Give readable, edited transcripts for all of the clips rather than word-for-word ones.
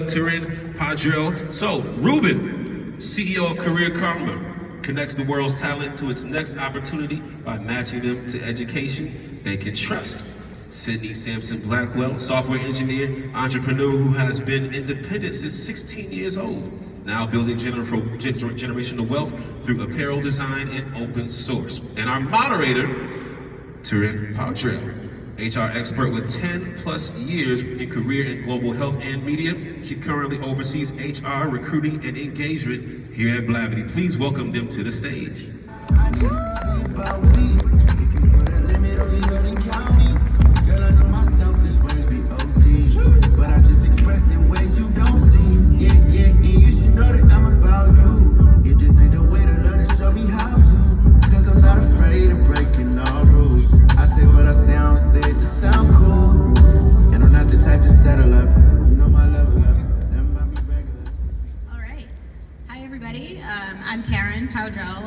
Tyrion Padrell. So, Ruben, CEO of Career Karma, connects the world's talent to its next opportunity by matching them to education they can trust. Sydnee Sampson-Blackwell, software engineer, entrepreneur who has been independent since 16 years old, now building generational wealth through apparel design and open source. And our moderator, Tyrion Padrell, HR expert with 10 plus years in career in global health and media. She currently oversees HR, recruiting, and engagement here at Blavity. Please welcome them to the stage.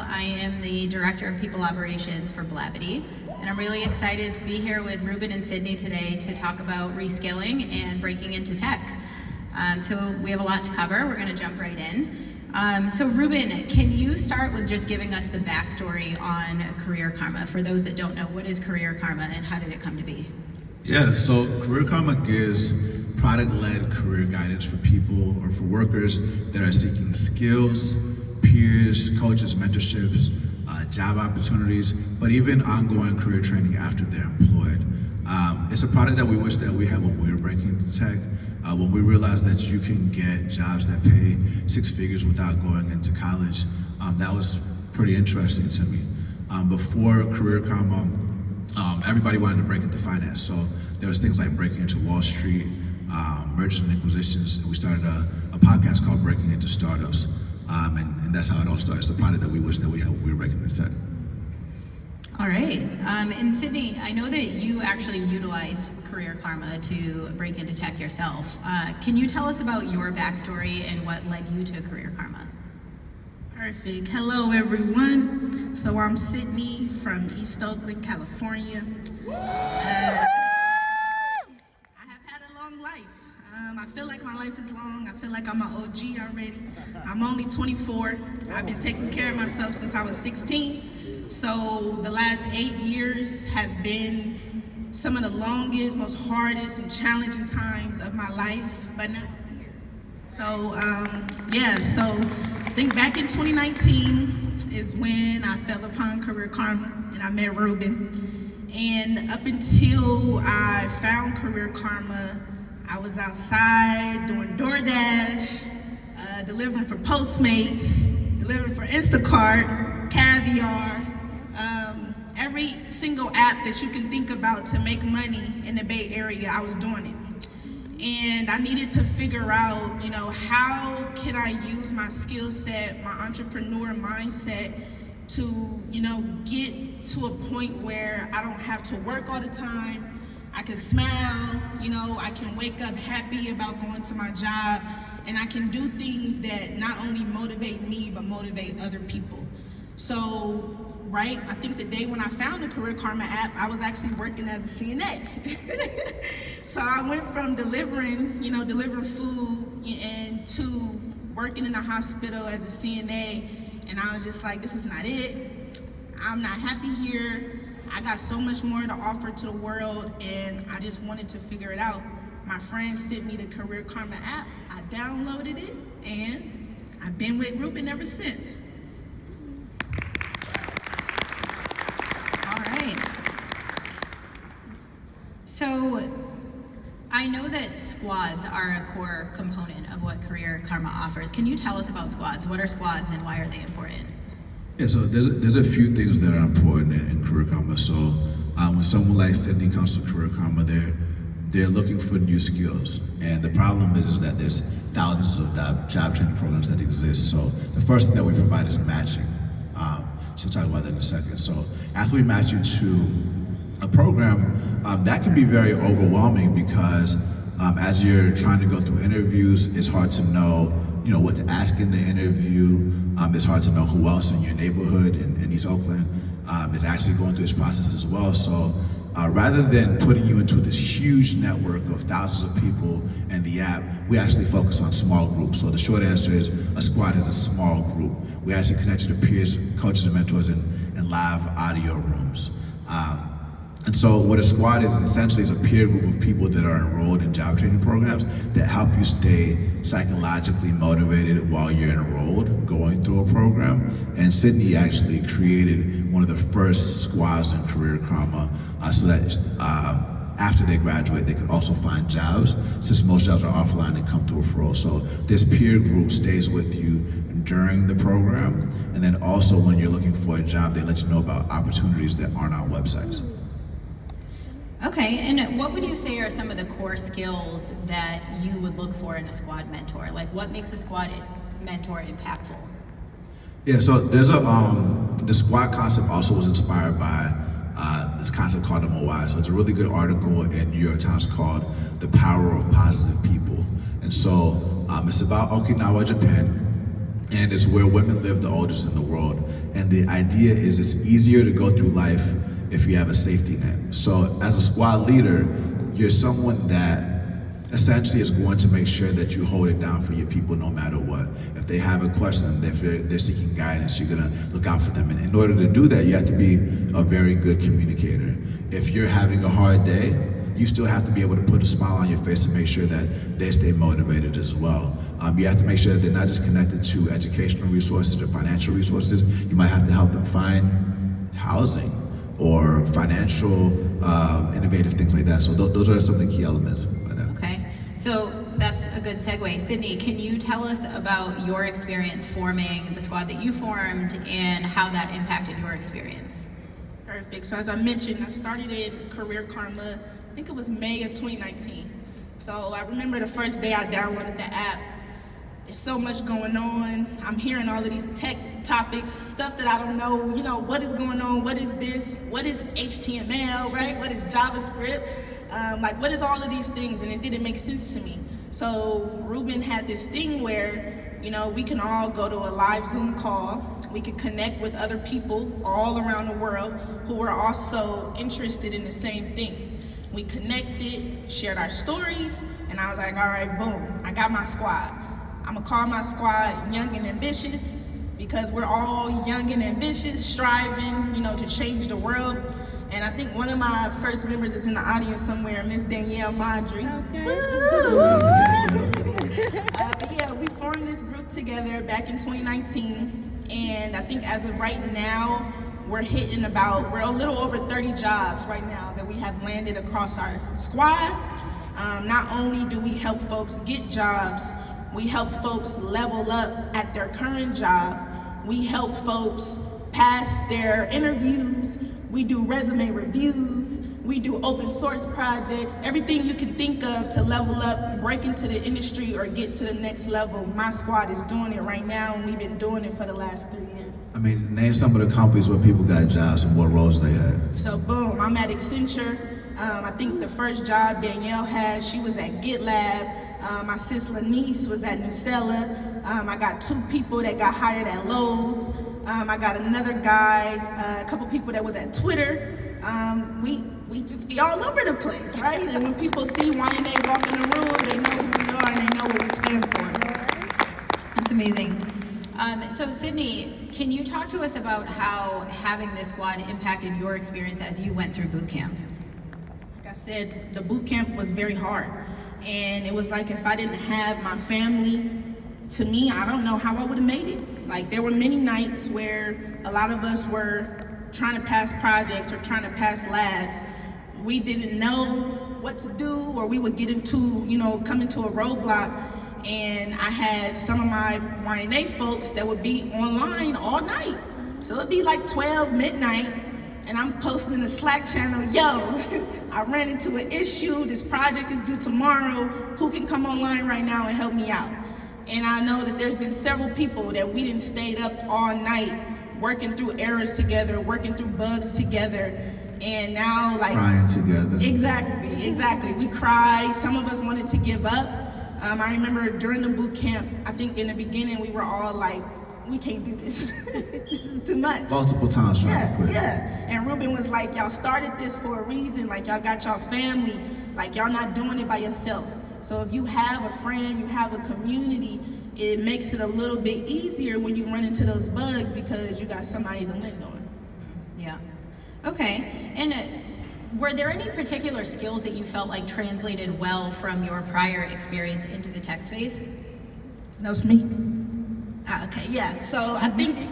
I am the Director of People Operations for Blavity, and I'm really excited to be here with Ruben and Sydnee today to talk about reskilling and breaking into tech. So we have a lot to cover. We're going to jump right in. So Ruben, can you start with just giving us the backstory on Career Karma? For those that don't know, what is Career Karma and how did it come to be? Yeah, so Career Karma gives product-led career guidance for people or for workers that are seeking skills, peers, coaches, mentorships, job opportunities, but even ongoing career training after they're employed. It's a product that we wish that we had when we were breaking into tech, when we realized that you can get jobs that pay six figures without going into college. That was pretty interesting to me. Before Career Karma, everybody wanted to break into finance, so there was things like breaking into Wall Street, mergers and acquisitions. We started a podcast called Breaking Into Startups. And that's how it all started. It's a product that we wish that we had when we were breaking into tech. All right. And Sydnee, I know that you actually utilized Career Karma to break into tech yourself. Can you tell us about your backstory and what led you to Career Karma? Perfect. Hello, everyone. So I'm Sydnee from East Oakland, California. I have had a long life. I feel like my life is long. I feel like I'm an OG already. I'm only 24. I've been taking care of myself since I was 16. So the last 8 years have been some of the longest, most hardest and challenging times of my life, but now I'm here. So I think back in 2019 is when I fell upon Career Karma and I met Ruben. And up until I found Career Karma, I was outside doing DoorDash, delivering for Postmates, delivering for Instacart, Caviar, every single app that you can think about to make money in the Bay Area, I was doing it. And I needed to figure out, how can I use my skill set, my entrepreneur mindset to, get to a point where I don't have to work all the time. I can smile, I can wake up happy about going to my job, and I can do things that not only motivate me, but motivate other people. So, I think the day when I found the Career Karma app, I was actually working as a CNA. So I went from delivering food and to working in a hospital as a CNA, and I was just like, this is not it. I'm not happy here. I got so much more to offer to the world, and I just wanted to figure it out. My friend sent me the Career Karma app. I downloaded it, and I've been with Ruben ever since. All right. So I know that squads are a core component of what Career Karma offers. Can you tell us about squads? What are squads and why are they important? Yeah, so there's a few things that are important in Career Karma. So when someone like Sydnee comes to Career Karma, they're looking for new skills. And the problem is that there's thousands of job training programs that exist. So the first thing that we provide is matching. So we'll talk about that in a second. So after we match you to a program, that can be very overwhelming because as you're trying to go through interviews, it's hard to know what to ask in the interview. It's hard to know who else in your neighborhood in East Oakland is actually going through this process as well. So rather than putting you into this huge network of thousands of people and the app, we actually focus on small groups. So the short answer is a squad is a small group. We actually connect you to peers, coaches, and mentors in live audio rooms. And so what a squad is essentially is a peer group of people that are enrolled in job training programs that help you stay psychologically motivated while you're enrolled, going through a program. And Sydnee actually created one of the first squads in Career Karma so that after they graduate, they could also find jobs, since most jobs are offline and come through referral. So this peer group stays with you during the program, and then also when you're looking for a job, they let you know about opportunities that aren't on websites. Okay, and what would you say are some of the core skills that you would look for in a squad mentor? Like, what makes a squad mentor impactful? Yeah, so there's the squad concept also was inspired by this concept called MOI. So it's a really good article in New York Times called The Power of Positive People. And so it's about Okinawa, Japan, and it's where women live the oldest in the world. And the idea is it's easier to go through life if you have a safety net. So as a squad leader, you're someone that essentially is going to make sure that you hold it down for your people no matter what. If they have a question, if they're seeking guidance, you're gonna look out for them. And in order to do that, you have to be a very good communicator. If you're having a hard day, you still have to be able to put a smile on your face and make sure that they stay motivated as well. You have to make sure that they're not just connected to educational resources or financial resources. You might have to help them find housing or financial, innovative things like that. So those are some of the key elements. Okay, so that's a good segue. Sydnee, can you tell us about your experience forming the squad that you formed and how that impacted your experience? Perfect. So as I mentioned, I started in Career Karma, I think it was May of 2019. So I remember the first day I downloaded the app. There's so much going on. I'm hearing all of these tech topics, stuff that I don't know, what is going on, what is this, what is HTML, right? What is JavaScript? What is all of these things? And it didn't make sense to me. So Ruben had this thing where, we can all go to a live Zoom call. We could connect with other people all around the world who were also interested in the same thing. We connected, shared our stories, and I was like, all right, boom, I got my squad. I'm gonna call my squad Young and Ambitious because we're all young and ambitious, striving, to change the world. And I think one of my first members is in the audience somewhere, Miss Danielle Mondry. But yeah, we formed this group together back in 2019. And I think as of right now, we're a little over 30 jobs right now that we have landed across our squad. Not only do we help folks get jobs, we help folks level up at their current job. We help folks pass their interviews. We do resume reviews. We do open source projects. Everything you can think of to level up, break into the industry, or get to the next level. My squad is doing it right now, and we've been doing it for the last 3 years. I mean, name some of the companies where people got jobs and what roles they had. So boom, I'm at Accenture. I think the first job Danielle had, she was at GitLab. My sis Lanice was at Nucella. I got 2 people that got hired at Lowe's. I got another guy, a couple people that was at Twitter. We just be all over the place, right? And when people see YNA walk in the room, they know who we are and they know what we stand for. That's amazing. So Sydnee, can you talk to us about how having this squad impacted your experience as you went through boot camp? Like I said, the boot camp was very hard. And it was like if I didn't have my family, to me, I don't know how I would have made it. Like there were many nights where a lot of us were trying to pass projects or trying to pass labs. We didn't know what to do, or we would get into, come into a roadblock. And I had some of my YNA folks that would be online all night. So it'd be like 12 midnight, and I'm posting in the Slack channel, yo, I ran into an issue, this project is due tomorrow, who can come online right now and help me out? And I know that there's been several people that we didn't stayed up all night working through errors together, working through bugs together, and now crying together. Exactly. We cried. Some of us wanted to give up. I remember during the boot camp, I think in the beginning we were all like we can't do this. This is too much. Multiple times trying to quit. Yeah. And Ruben was like, y'all started this for a reason. Like, y'all got y'all family. Like, y'all not doing it by yourself. So if you have a friend, you have a community, it makes it a little bit easier when you run into those bugs because you got somebody to lean on. Yeah. Okay. And were there any particular skills that you felt like translated well from your prior experience into the tech space? That was me. Okay, yeah. So I think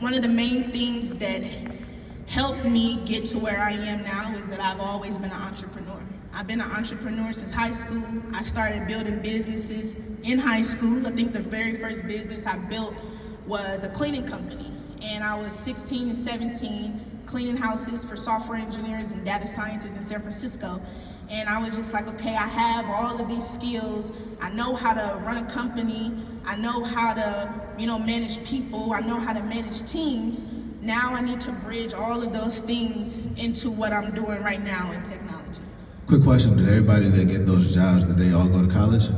one of the main things that helped me get to where I am now is that I've always been an entrepreneur. I've been an entrepreneur since high school. I started building businesses in high school. I think the very first business I built was a cleaning company. And I was 16 and 17, cleaning houses for software engineers and data scientists in San Francisco. And I was just like, okay, I have all of these skills. I know how to run a company. I know how to, manage people. I know how to manage teams. Now I need to bridge all of those things into what I'm doing right now in technology. Quick question, did everybody that get those jobs, did they all go to college?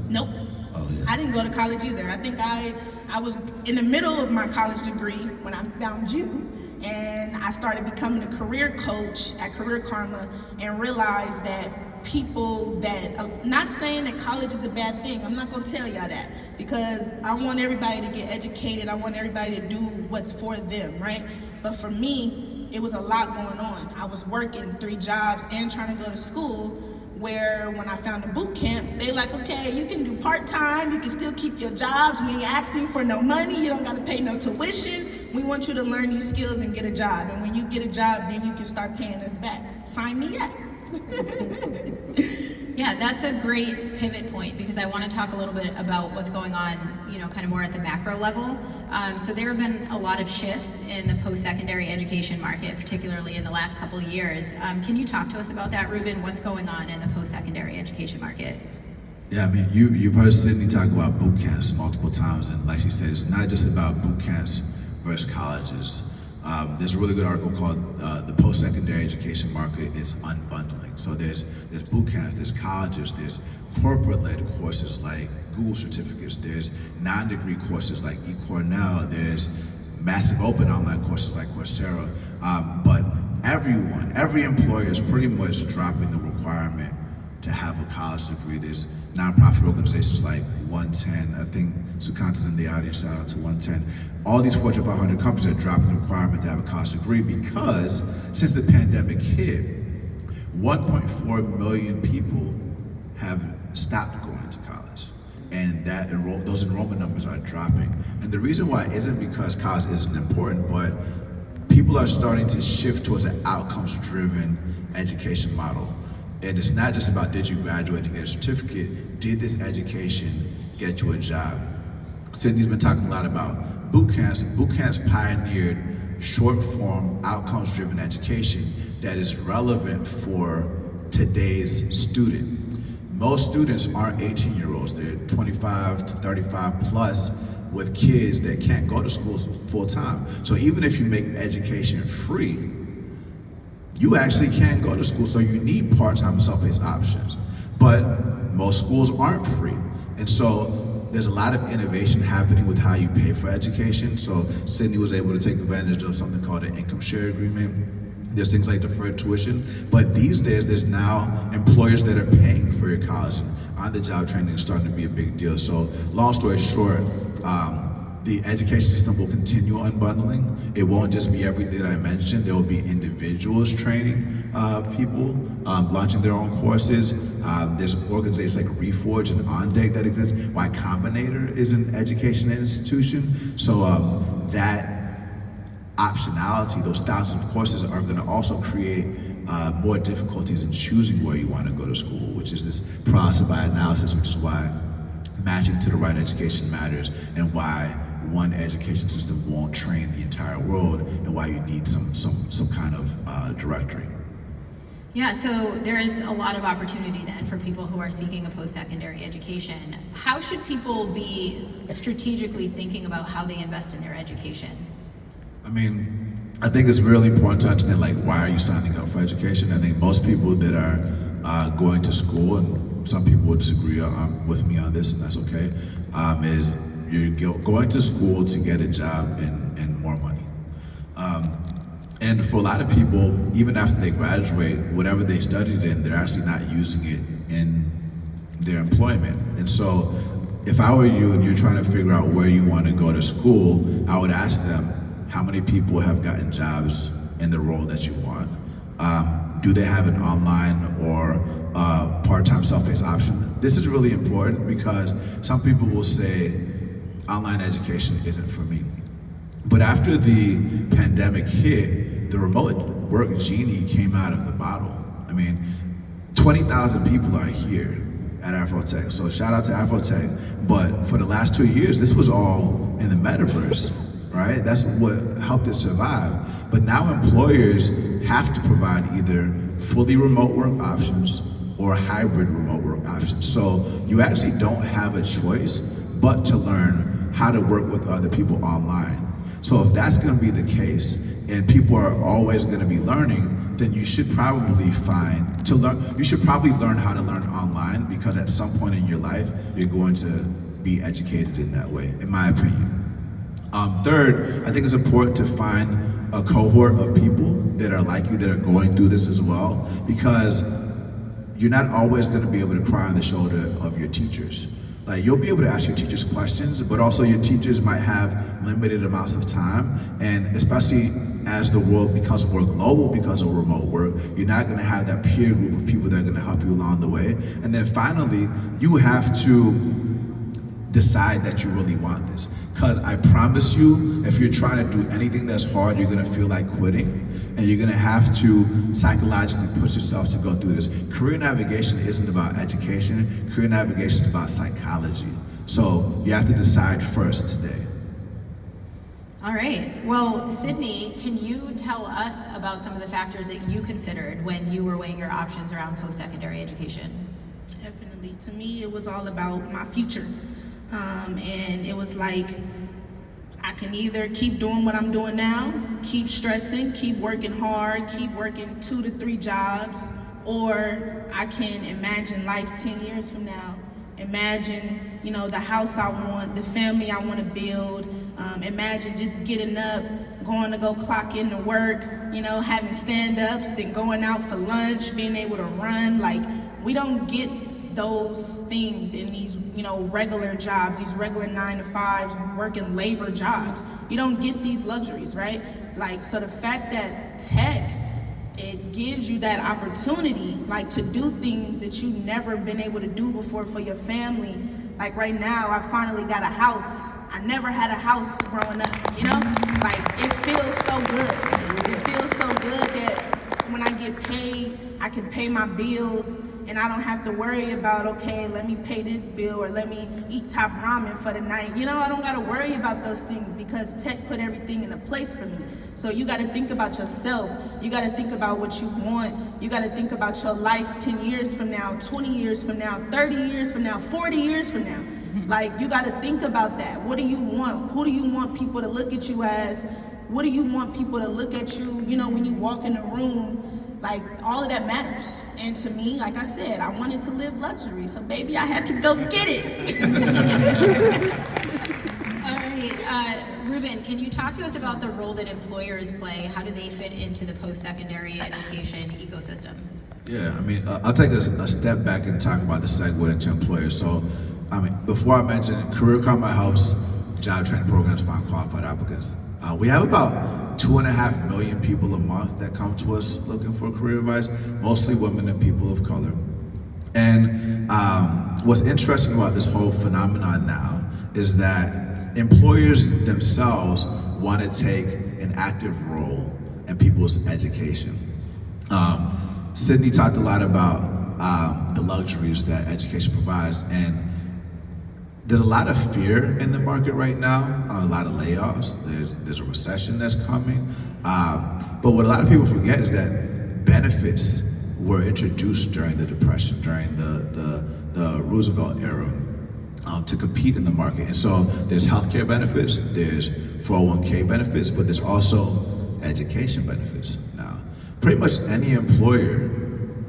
Nope. Oh, yeah. I didn't go to college either. I think I was in the middle of my college degree when I found you. And I started becoming a career coach at Career Karma and realized that people that, not saying that college is a bad thing, I'm not gonna tell y'all that, because I want everybody to get educated, I want everybody to do what's for them, right? But for me, it was a lot going on. I was working 3 jobs and trying to go to school, where when I found a boot camp, they like, okay, you can do part-time, you can still keep your jobs, we ain't asking for no money, you don't gotta pay no tuition. We want you to learn these skills and get a job. And when you get a job, then you can start paying us back. Sign me up. Yeah, that's a great pivot point because I want to talk a little bit about what's going on, kind of more at the macro level. So there have been a lot of shifts in the post-secondary education market, particularly in the last couple of years. Can you talk to us about that, Ruben? What's going on in the post-secondary education market? Yeah, I mean, you've heard Sydnee talk about boot camps multiple times, and like she said, it's not just about boot camps versus colleges. There's a really good article called "The Post-Secondary Education Market is Unbundling." So there's boot camps, there's colleges, there's corporate-led courses like Google certificates, there's non-degree courses like eCornell, there's massive open online courses like Coursera. But every employer is pretty much dropping the requirement to have a college degree. There's nonprofit organizations like 110. I think Sukanta's in the audience, shout out to 110. All these Fortune 500 companies are dropping the requirement to have a college degree because since the pandemic hit, 1.4 million people have stopped going to college. And those enrollment numbers are dropping. And the reason why isn't because college isn't important, but people are starting to shift towards an outcomes-driven education model. And it's not just about did you graduate and get a certificate, did this education get you a job? Sydnee's been talking a lot about boot camps. Boot camps pioneered short-form, outcomes-driven education that is relevant for today's student. Most students aren't 18-year-olds. They're 25 to 35 plus with kids that can't go to school full-time. So even if you make education free, you actually can't go to school, so you need part-time and self-paced options. But most schools aren't free. And so there's a lot of innovation happening with how you pay for education. So Sydnee was able to take advantage of something called an income share agreement. There's things like deferred tuition. But these days, there's now employers that are paying for your college. And on-the-job training is starting to be a big deal. So long story short, the education system will continue unbundling. It won't just be everything that I mentioned. There will be individuals training people, launching their own courses. There's organizations like Reforge and OnDeck that exist. Y Combinator is an education institution. So that optionality, those thousands of courses are gonna also create more difficulties in choosing where you wanna go to school, which is this paralysis by analysis, which is why matching to the right education matters and why one education system won't train the entire world and why you need some kind of directory. Yeah, so there is a lot of opportunity then for people who are seeking a post-secondary education. How should people be strategically thinking about how they invest in their education? I mean, I think it's really important to understand, like, why are you signing up for education? I think most people that are going to school, and some people will disagree with me on this, and that's okay, is going to school to get a job and more money. And for a lot of people, even after they graduate, whatever they studied in, they're actually not using it in their employment. And so if I were you and you're trying to figure out where you want to go to school, I would ask them, how many people have gotten jobs in the role that you want? Do they have an online or part-time self-paced option? This is really important because some people will say online education isn't for me. But after the pandemic hit, the remote work genie came out of the bottle. I mean, 20,000 people are here at Afrotech. So shout out to Afrotech. But for the last 2 years, this was all in the metaverse, right? That's what helped it survive. But now employers have to provide either fully remote work options or hybrid remote work options. So you actually don't have a choice but to learn how to work with other people online. So if that's gonna be the case, and people are always gonna be learning, then you should probably you should probably learn how to learn online, because at some point in your life, you're going to be educated in that way, in my opinion. Third, I think it's important to find a cohort of people that are like you, that are going through this as well, because you're not always gonna be able to cry on the shoulder of your teachers. Like, you'll be able to ask your teachers questions, but also your teachers might have limited amounts of time, and especially as the world becomes more global because of remote work, you're not gonna have that peer group of people that are gonna help you along the way. And then finally, you have to decide that you really want this. Because I promise you, if you're trying to do anything that's hard, you're gonna feel like quitting, and you're gonna have to psychologically push yourself to go through this. Career navigation isn't about education, career navigation is about psychology. So you have to decide first today. All right. Well, Sydnee, can you tell us about some of the factors that you considered when you were weighing your options around post-secondary education? Definitely. To me, it was all about my future. And it was like, I can either keep doing what I'm doing now, keep stressing, keep working hard, keep working 2 to 3 jobs, or I can imagine life 10 years from now. Imagine, the house I want, the family I want to build. Imagine just getting up, going to go clock into work, having stand-ups, then going out for lunch, being able to run. Like, we don't get those things in these, regular jobs, these regular 9 to 5s, working labor jobs. You don't get these luxuries, right? Like, so the fact that tech, it gives you that opportunity, like, to do things that you've never been able to do before for your family. Like, right now, I finally got a house. I never had a house growing up, Like, it feels so good. It feels so good that when I get paid, I can pay my bills, and I don't have to worry about, okay, let me pay this bill, or let me eat top ramen for the night. I don't gotta worry about those things because tech put everything in a place for me. So you gotta think about yourself. You gotta think about what you want. You gotta think about your life 10 years from now, 20 years from now, 30 years from now, 40 years from now. Like, you gotta think about that. What do you want? Who do you want people to look at you as? What do you want people to look at you, when you walk in a room? Like, all of that matters. And to me, like I said, I wanted to live luxury, so baby, I had to go get it. All right, Ruben, can you talk to us about the role that employers play? How do they fit into the post-secondary education ecosystem? Yeah, I'll take a step back and talk about the segue into employers. So, before I mention, Career Karma helps job training programs find qualified applicants. We have about 2.5 million people a month that come to us looking for career advice, mostly women and people of color. And what's interesting about this whole phenomenon now is that employers themselves want to take an active role in people's education. Sydnee talked a lot about the luxuries that education provides, and there's a lot of fear in the market right now, a lot of layoffs, there's a recession that's coming. But what a lot of people forget is that benefits were introduced during the Depression, during the Roosevelt era, to compete in the market. And so there's healthcare benefits, there's 401k benefits, but there's also education benefits now. Pretty much any employer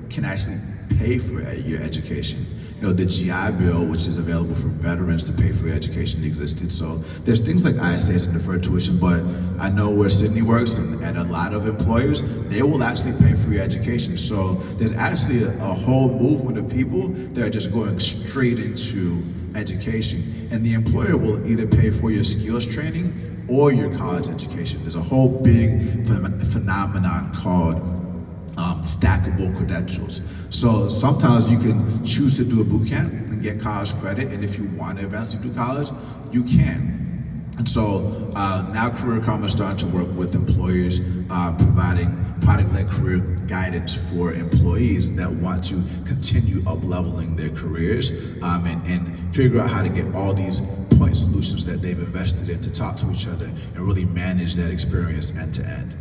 can actually pay for your education. You know, the GI Bill, which is available for veterans to pay for your education, existed. So there's things like ISAs and deferred tuition, but I know where Sydnee works and at a lot of employers, they will actually pay for your education. So there's actually a whole movement of people that are just going straight into education. And the employer will either pay for your skills training or your college education. There's a whole big phenomenon called stackable credentials. So sometimes you can choose to do a boot camp and get college credit, and if you want to eventually do college, you can. And so now Career Karma is starting to work with employers, providing product-led career guidance for employees that want to continue up-leveling their careers and figure out how to get all these point solutions that they've invested in to talk to each other and really manage that experience end-to-end.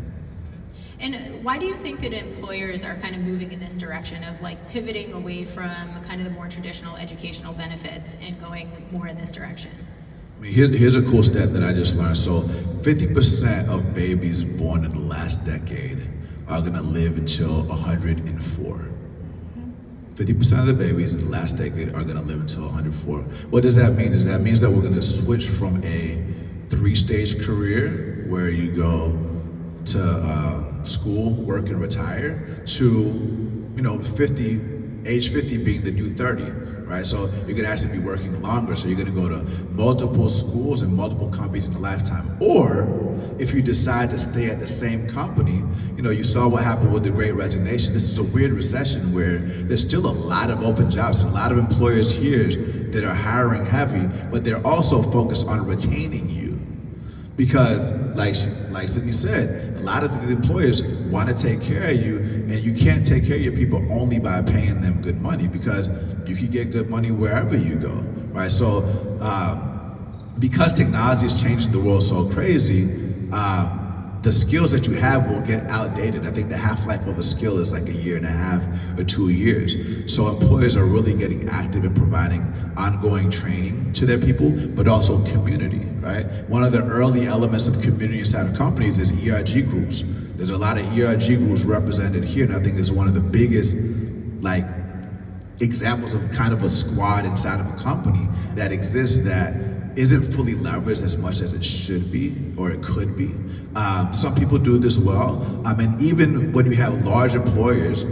And why do you think that employers are kind of moving in this direction of like pivoting away from kind of the more traditional educational benefits and going more in this direction? I mean, here's a cool stat that I just learned. So 50% of babies born in the last decade are gonna live until 104. 50% of the babies in the last decade are gonna live until 104. What does that mean? That means that we're gonna switch from a 3-stage career where you go to school, work, and retire to, age 50 being the new 30, right? So you're gonna actually be working longer. So you're gonna go to multiple schools and multiple companies in a lifetime. Or if you decide to stay at the same company, you saw what happened with the Great Resignation. This is a weird recession where there's still a lot of open jobs and a lot of employers here that are hiring heavy, but they're also focused on retaining you. Because, like Sydnee said, a lot of the employers want to take care of you, and you can't take care of your people only by paying them good money, because you can get good money wherever you go, right? So, because technology is changing the world so crazy, the skills that you have will get outdated. I think the half-life of a skill is like 1.5 or 2 years. So employers are really getting active in providing ongoing training to their people, but also community, right? One of the early elements of community inside of companies is ERG groups. There's a lot of ERG groups represented here, and I think it's one of the biggest, examples of kind of a squad inside of a company that exists that isn't fully leveraged as much as it should be or it could be. Some people do this well. And even when you have large employers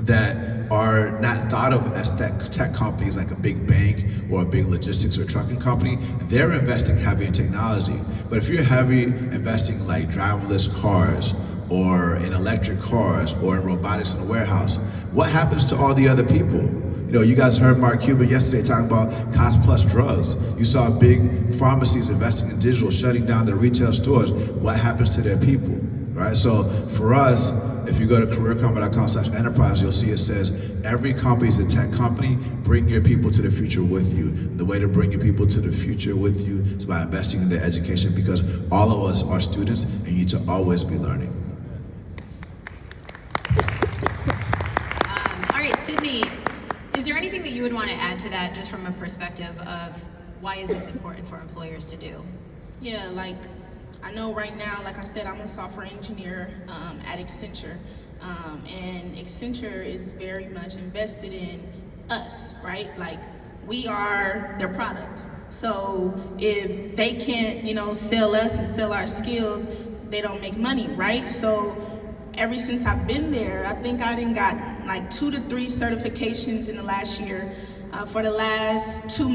that are not thought of as tech companies like a big bank or a big logistics or trucking company, they're investing heavy in technology. But if you're heavy investing like driverless cars or in electric cars or in robotics in a warehouse, what happens to all the other people? You guys heard Mark Cuban yesterday talking about cost plus drugs. You saw big pharmacies investing in digital, shutting down their retail stores. What happens to their people, right? So for us, if you go to careerkarma.com/enterprise, you'll see it says, every company is a tech company. Bring your people to the future with you. The way to bring your people to the future with you is by investing in their education, because all of us are students and you need to always be learning. All right, Sydnee, is there anything that you would want to add to that, just from a perspective of why is this important for employers to do? Yeah, I know right now, like I said, I'm a software engineer at Accenture, and Accenture is very much invested in us, right? We are their product. So if they can't, sell us and sell our skills, they don't make money, right? So ever since I've been there, I think I done got 2 to 3 certifications in the last year. For the last 2